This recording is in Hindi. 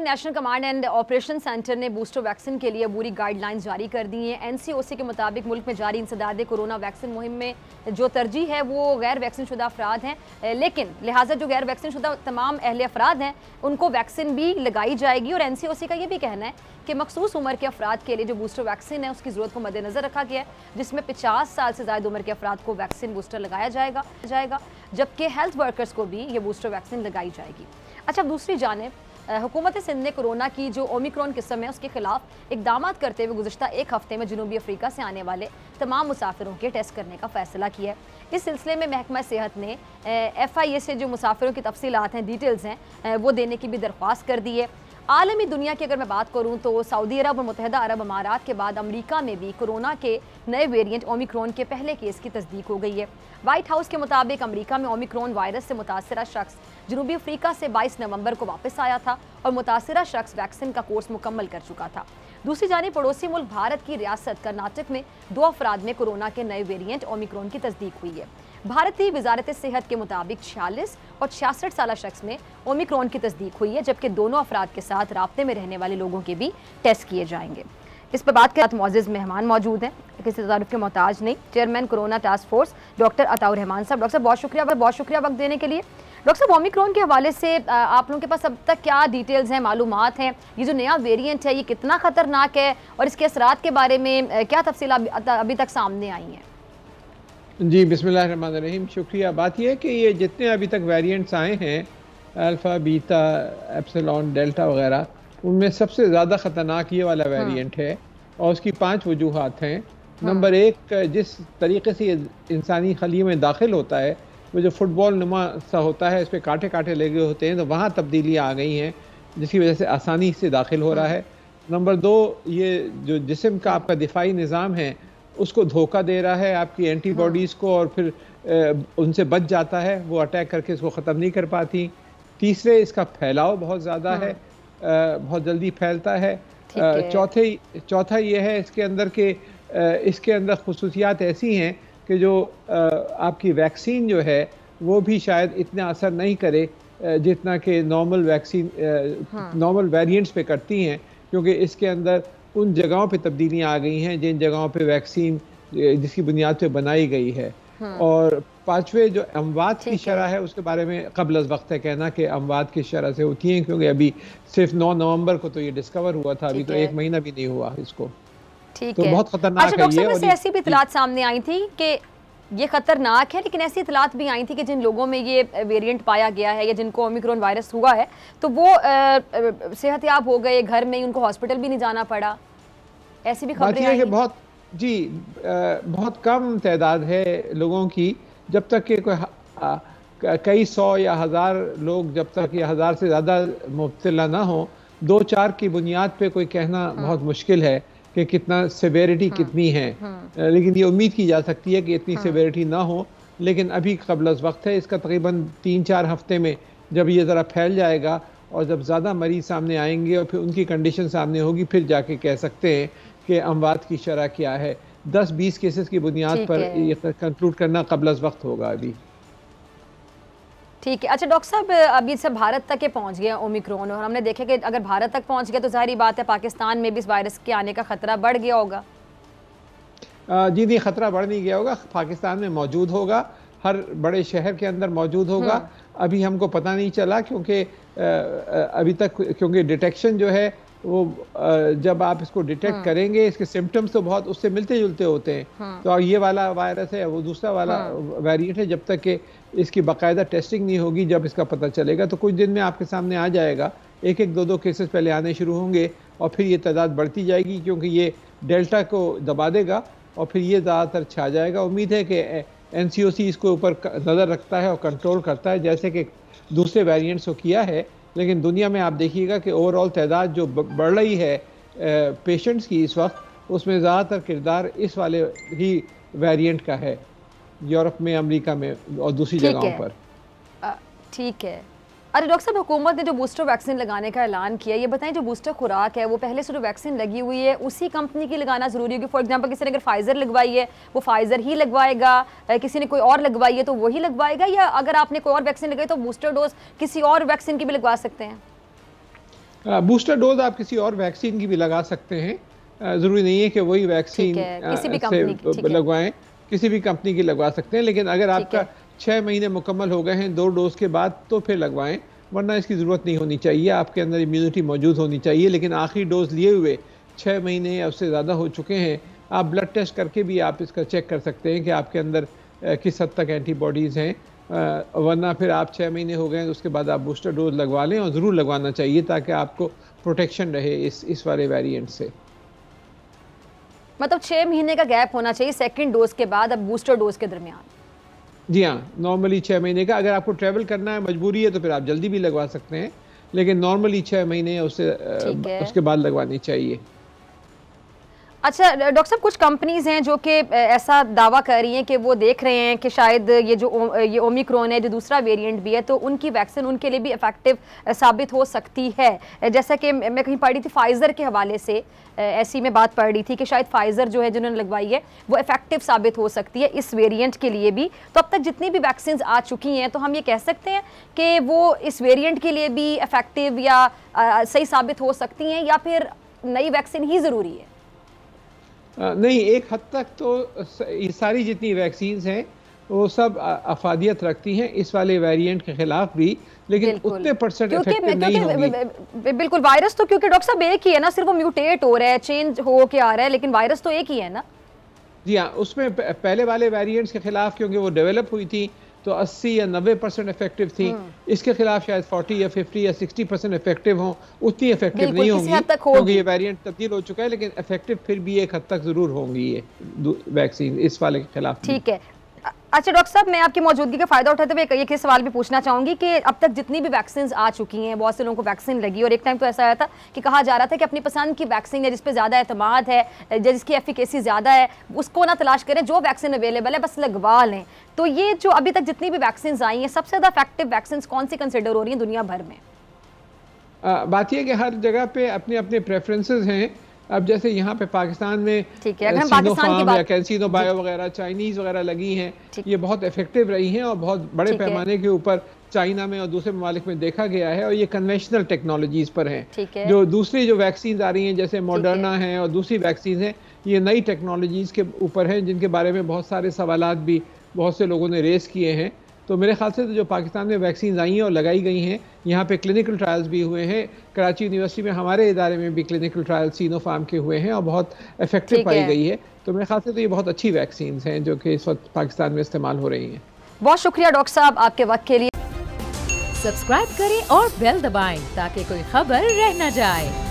National command and operation centre ने बूस्टर वैक्सीन के लिए पूरी गाइडलाइंस जारी कर दी हैं। एनसीओसी के मुताबिक मुल्क में जारी इंसदाद कोरोना वैक्सीन मुहिम में जो तरजीह है वो गैर वैक्सीन शुदा अफराद हैं, लेकिन लिहाजा जो गैर वैक्सीन शुदा तमाम अहले अफराद हैं उनको वैक्सीन भी लगाई जाएगी। और एनसीओसी का ये भी कहना है कि मखसूस उम्र के अफराद के लिए जो बूस्टर वैक्सीन है उसकी ज़रूरत को मद्देनज़र रखा गया है, जिसमें 50 साल से ज़्यादा उम्र के अफराद को वैक्सीन बूस्टर लगाया जाएगा जबकि हेल्थ वर्कर्स को भी ये बूस्टर वैक्सीन लगाई जाएगी। अच्छा, दूसरी जानिब हुकूमत सिंध ने कोरोना की जो ओमिक्रॉन किस्म है उसके खिलाफ इकदाम करते हुए गुज़श्ता एक हफ्ते में जनूबी अफ्रीका से आने वाले तमाम मुसाफिरों के टेस्ट करने का फैसला किया है। इस सिलसिले में महकमा सेहत ने FIA से जो मुसाफिरों की तफसीलात हैं, डिटेल्स हैं, वो देने की भी दरख्वास्त कर दी है। आलमी दुनिया की अगर मैं बात करूँ तो सऊदी अरब और मुत्तहिदा अरब अमारात के बाद अमरीका में भी कोरोना के नए वेरिएंट ओमिक्रॉन के पहले केस की तस्दीक हो गई है। वाइट हाउस के मुताबिक अमरीका में ओमिक्रॉन वायरस से मुतासरा शख्स जनूबी अफ्रीका से 22 नवंबर को वापस आया था और मुतासरा शख्स वैक्सीन का कोर्स मुकम्मल कर चुका था। दूसरी जानिब पड़ोसी मुल्क भारत की रियासत कर्नाटक में 2 अफराद में कोरोना के नए वेरिएंट ओमिक्रॉन की तस्दीक हुई है। भारतीय वजारत सेहत के मुताबिक 46 और 66 साल शख्स में ओमिक्रॉन की तस्दीक हुई है, जबकि दोनों अफराद के साथ राब्ते में रहने वाले लोगों के भी टेस्ट किए जाएंगे। इस पर बात के साथ मौजूद मेहमान मौजूद हैं, किसी तारुफ के मोहताज नहीं, chairman corona task force doctor Ataur Rahman साहब। डॉक्टर साहब बहुत शुक्रिया वक्त देने के लिए। डॉक्टर साहब, ओमिक्रॉन के हवाले से आप लोगों के पास अब तक क्या डिटेल्स हैं, मालूमात हैं? ये जो नया वेरिएंट है ये कितना ख़तरनाक है और इसके असरात के बारे में क्या तफसील अभी तक सामने आई हैं? जी, बिस्मिल्लाहिर्रहमानिर्रहीम। शुक्रिया। बात यह है कि ये जितने अभी तक वेरिएंट्स आए हैं, अल्फ़ा, बीटा, एप्सिलॉन, डेल्टा वगैरह, उनमें सबसे ज़्यादा ख़तरनाक ये वाला वेरिएंट है और उसकी 5 वजूहात हैं। नंबर 1, जिस तरीके से ये इंसानी खलिए में दाखिल होता है वो जो फुटबॉल नुमा सा होता है, इस पर कांटे कांटे लगे होते हैं, तो वहाँ तब्दीलियाँ आ गई हैं जिसकी वजह से आसानी से दाखिल हो रहा है। नंबर 2, ये जो जिस्म का आपका दिफाई निज़ाम है उसको धोखा दे रहा है आपकी एंटीबॉडीज़ को और फिर उनसे बच जाता है, वो अटैक करके इसको ख़त्म नहीं कर पाती। तीसरे, इसका फैलाव बहुत ज़्यादा है, बहुत जल्दी फैलता है। चौथा ये है इसके अंदर के इसके अंदर खुसूसियात ऐसी हैं कि जो आपकी वैक्सीन जो है वो भी शायद इतना असर नहीं करे जितना कि नॉर्मल वैक्सीन नॉर्मल वेरिएंट्स पे करती हैं, क्योंकि इसके अंदर उन जगहों पे तब्दीलियाँ आ गई हैं जिन जगहों पे वैक्सीन जिसकी बुनियाद पे बनाई गई है। और पांचवे, जो अमवात की शरह है उसके बारे में कबल अज़ वक्त है कहना कि अमवात की शरह से होती हैं, क्योंकि अभी सिर्फ 9 नवंबर को तो ये डिस्कवर हुआ था, अभी तो 1 महीना भी नहीं हुआ इसको। ठीक है, तो बहुत खतरनाक है ये। डॉक्टर साहब, ऐसी भी इतलात सामने आई थी कि ये खतरनाक है, लेकिन ऐसी इतलात भी आई थी कि जिन लोगों में ये वेरिएंट पाया गया है या जिनको ओमिक्रॉन वायरस हुआ है तो वो सेहतयाब हो गए, घर में ही, उनको हॉस्पिटल भी नहीं जाना पड़ा। ऐसी भी खबरें आई हैं। बहुत कम तादाद है लोगों की, जब तक कि कई 100 या 1000 लोग, जब तक ये 1000 से ज़्यादा मुब्तला ना हो, 2-4 की बुनियाद पे कोई कहना बहुत मुश्किल है कि कितना सेवेरिटी कितनी है। लेकिन ये उम्मीद की जा सकती है कि इतनी सेवेरिटी ना हो, लेकिन अभी कबल अज़ वक्त है। इसका तकरीबन 3-4 हफ्ते में जब ये ज़रा फैल जाएगा और जब ज़्यादा मरीज सामने आएंगे और फिर उनकी कंडीशन सामने होगी, फिर जाके कह सकते हैं कि अमवात की शरह क्या है। 10-20 केसेस की बुनियाद पर ये कंक्लूड करना कबल अज़ वक्त होगा अभी। ठीक है। अच्छा डॉक्टर साहब, अभी से भारत तक के पहुंच गया ओमिक्रॉन और हमने देखा कि अगर भारत तक पहुंच गया तो जाहिर बात है पाकिस्तान में भी इस वायरस के आने का खतरा बढ़ गया होगा। जी नहीं, खतरा बढ़ नहीं गया होगा, पाकिस्तान में मौजूद होगा, हर बड़े शहर के अंदर मौजूद होगा। अभी हमको पता नहीं चला क्योंकि अभी तक, क्योंकि डिटेक्शन जो है वो जब आप इसको डिटेक्ट करेंगे इसके सिम्टम्स तो बहुत उससे मिलते जुलते होते हैं। तो ये वाला वायरस है, वो दूसरा वाला वेरिएंट है, जब तक कि इसकी बाकायदा टेस्टिंग नहीं होगी, जब इसका पता चलेगा तो कुछ दिन में आपके सामने आ जाएगा। 1-1, 2-2 केसेस पहले आने शुरू होंगे और फिर ये तादाद बढ़ती जाएगी, क्योंकि ये डेल्टा को दबा देगा और फिर ये ज़्यादातर छा जाएगा। उम्मीद है कि NCOC इसको ऊपर नज़र रखता है और कंट्रोल करता है, जैसे कि दूसरे वेरिएंट्स को किया है। लेकिन दुनिया में आप देखिएगा कि ओवरऑल तादाद जो बढ़ रही है पेशेंट्स की इस वक्त, उसमें ज़्यादातर किरदार इस वाले ही वेरिएंट का है, यूरोप में, अमेरिका में और दूसरी जगहों पर। ठीक है। अरे डॉक्टर साहब, हुकूमत ने जो बूस्टर वैक्सीन लगाने का ऐलान किया, ये बताएं जो बूस्टर खुराक है वो पहले से जो वैक्सीन लगी हुई है उसी कंपनी की लगाना ज़रूरी होगी? फॉर एग्जांपल किसी ने अगर फाइज़र लगवाई है वो फाइज़र ही लगवाएगा, किसी ने कोई और लगवाई है तो वही लगवाएगा, या अगर आपने कोई और वैक्सीन लगाई तो बूस्टर डोज किसी और वैक्सीन की भी लगवा सकते हैं? बूस्टर डोज आप किसी और वैक्सीन की भी लगा सकते हैं, ज़रूरी नहीं है कि वही वैक्सीन किसी भी कंपनी से लगवाएं, किसी भी कंपनी की लगवा सकते हैं। लेकिन अगर आपका 6 महीने मुकम्मल हो गए हैं 2 डोज के बाद तो फिर लगवाएं, वरना इसकी ज़रूरत नहीं होनी चाहिए। आपके अंदर इम्यूनिटी मौजूद होनी चाहिए। लेकिन आखिरी डोज लिए हुए 6 महीने या उससे ज़्यादा हो चुके हैं, आप ब्लड टेस्ट करके भी आप इसका चेक कर सकते हैं कि आपके अंदर किस हद तक एंटीबॉडीज़ हैं। वरना फिर आप 6 महीने हो गए तो उसके बाद आप बूस्टर डोज लगवा लें, और ज़रूर लगवाना चाहिए ताकि आपको प्रोटेक्शन रहे इस वाले वेरिएंट से। मतलब 6 महीने का गैप होना चाहिए सेकंड डोज के बाद अब बूस्टर डोज के दरमियान। जी हाँ, नॉर्मली 6 महीने का। अगर आपको ट्रैवल करना है, मजबूरी है, तो फिर आप जल्दी भी लगवा सकते हैं, लेकिन नॉर्मली 6 महीने उसके बाद लगवानी चाहिए। अच्छा डॉक्टर साहब, कुछ कंपनीज हैं जो कि ऐसा दावा कर रही हैं कि वो देख रहे हैं कि शायद ये ओमिक्रॉन है जो दूसरा वेरिएंट भी है, तो उनकी वैक्सीन उनके लिए भी इफेक्टिव साबित हो सकती है। जैसा कि मैं कहीं पढ़ी थी फाइजर के हवाले से, ऐसी में बात पढ़ रही थी कि शायद फाइजर जो है जिन्होंने लगवाई है वो इफेक्टिव साबित हो सकती है इस वेरिएंट के लिए भी। तो अब तक जितनी भी वैक्सीन आ चुकी हैं, तो हम ये कह सकते हैं कि वो इस वेरिएंट के लिए भी इफेक्टिव या सही साबित हो सकती हैं, या फिर नई वैक्सीन ही ज़रूरी है? नहीं, एक हद तक तो ये सारी जितनी वैक्सीन्स हैं वो सब अफादियत रखती हैं इस वाले वेरिएंट के खिलाफ भी, लेकिन उतने % इफेक्टिव नहीं होंगी। बिल्कुल, वायरस तो क्योंकि डॉक्टर साहब एक ही है ना, सिर्फ वो म्यूटेट हो रहा है, चेंज हो के आ रहा है, लेकिन वायरस तो एक ही है ना। जी हाँ, उसमें पहले वाले वेरिएंट्स के खिलाफ क्योंकि वो डेवलप हुई थी तो 80 या 90% इफेक्टिव थी। इसके खिलाफ शायद 40 या 50 या 60% इफेक्टिव हों, उतनी इफेक्टिव नहीं होंगी क्योंकि ये वेरिएंट तब्दील हो चुका है, लेकिन इफेक्टिव फिर भी एक हद तक जरूर होंगी ये वैक्सीन इस वाले के खिलाफ। ठीक है। अच्छा डॉक्टर साहब, मैं आपकी मौजूदगी का फायदा उठाते हुए एक सवाल भी पूछना चाहूंगी कि अब तक जितनी भी वैक्सीन आ चुकी हैं, बहुत से लोगों को वैक्सीन लगी, और एक टाइम तो ऐसा आया था कि कहा जा रहा था कि अपनी पसंद की वैक्सीन है जिस पे ज़्यादा एतमाद है, जिसकी एफिकेसी ज़्यादा है, उसको ना तलाश करें, जो वैक्सीन अवेलेबल है बस लगवा लें। तो ये जो अभी तक जितनी भी वैक्सीन आई हैं, सबसे ज़्यादा इफेक्टिव वैक्सीन कौन सी कंसिडर हो रही हैं दुनिया भर में? बात यह कि हर जगह पे अपने अपने प्रेफरेंसेस हैं। अब जैसे यहाँ पे पाकिस्तान में सिनोफार्म या कैंसिनो बायो वगैरह चाइनीज वगैरह लगी हैं, ये बहुत इफेक्टिव रही हैं और बहुत बड़े पैमाने के ऊपर चाइना में और दूसरे ममालिक में देखा गया है, और ये कन्वेंशनल टेक्नोलॉजीज पर हैं। जो दूसरी जो वैक्सीन आ रही हैं जैसे मॉडर्ना है और दूसरी वैक्सीन हैं, ये नई टेक्नोलॉजीज के ऊपर हैं जिनके बारे में बहुत सारे सवालात भी बहुत से लोगों ने रेस किए हैं। तो मेरे ख्याल से तो जो पाकिस्तान में वैक्सीन आई हैं और लगाई गई हैं, यहाँ पे क्लिनिकल ट्रायल्स भी हुए हैं। कराची यूनिवर्सिटी में हमारे इदारे में भी क्लिनिकल ट्रायल सिनोफार्म के हुए हैं और बहुत इफेक्टिव पाई गई है। तो मेरे ख्याल से तो ये बहुत अच्छी वैक्सीन हैं जो कि इस वक्त पाकिस्तान में इस्तेमाल हो रही हैं। बहुत शुक्रिया डॉक्टर साहब आपके वक्त के लिए। सब्सक्राइब करें और बेल दबाएं ताकि कोई खबर रह न जाए।